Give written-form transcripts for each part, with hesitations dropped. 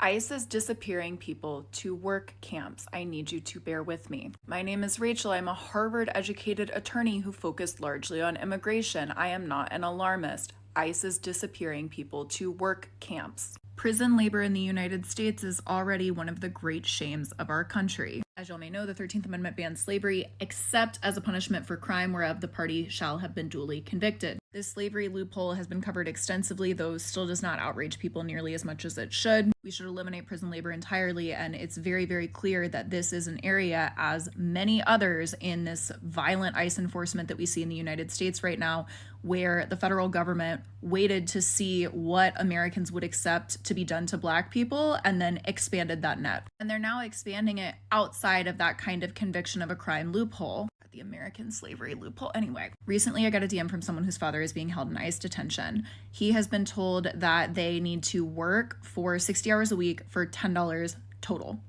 ICE is disappearing people to work camps. I need you to bear with me. My name is Rachel. I'm a Harvard-educated attorney who focused largely on immigration. I am not an alarmist. ICE is disappearing people to work camps. Prison labor in the United States is already one of the great shames of our country. As y'all may know, the 13th Amendment bans slavery, except as a punishment for crime whereof the party shall have been duly convicted. This slavery loophole has been covered extensively, though still does not outrage people nearly as much as it should. We should eliminate prison labor entirely, and it's very, very clear that this is an area, as many others in this violent ICE enforcement that we see in the United States right now, where the federal government waited to see what Americans would accept to be done to Black people and then expanded that net. And they're now expanding it outside of that kind of conviction of a crime loophole. The American slavery loophole. Anyway, recently I got a DM from someone whose father is being held in ICE detention. He has been told that they need to work for 60 hours a week for $10 total.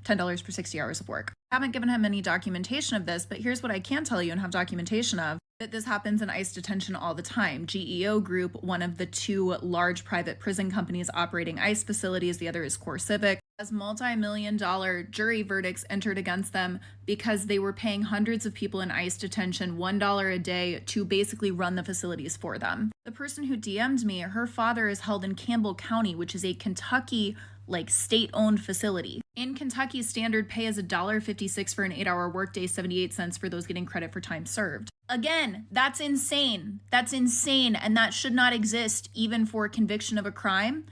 $10 for 60 hours of work. I haven't given him any documentation of this, but here's what I can tell you and have documentation of. That this happens in ICE detention all the time. GEO Group, one of the two large private prison companies operating ICE facilities, the other is CoreCivic, has multi-million-dollar jury verdicts entered against them because they were paying hundreds of people in ICE detention $1 a day to basically run the facilities for them. The person who DM'd me, her father is held in Campbell County, which is a Kentucky state-owned facility. In Kentucky, standard pay is $1.56 for an 8-hour workday, 78 cents for those getting credit for time served. Again, that's insane. That's insane, and that should not exist even for conviction of a crime.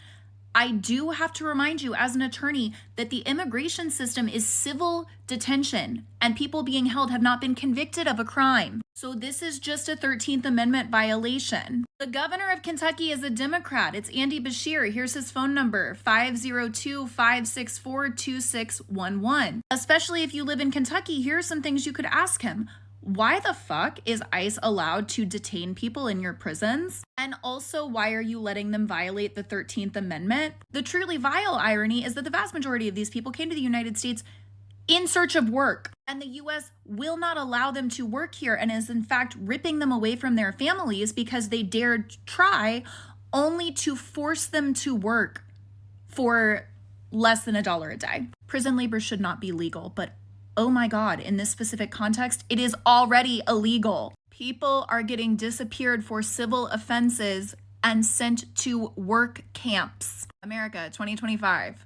I do have to remind you as an attorney that the immigration system is civil detention and people being held have not been convicted of a crime. So this is just a 13th Amendment violation. The governor of Kentucky is a Democrat. It's Andy Beshear. Here's his phone number, 502-564-2611. Especially if you live in Kentucky, here are some things you could ask him. Why the fuck is ICE allowed to detain people in your prisons? And also, why are you letting them violate the 13th Amendment? The truly vile irony is that the vast majority of these people came to the United States in search of work, and the U.S. will not allow them to work here and is in fact ripping them away from their families because they dared try, only to force them to work for less than $1 a day. Prison labor should not be legal, but oh my God, in this specific context, it is already illegal. People are getting disappeared for civil offenses and sent to work camps. America, 2025.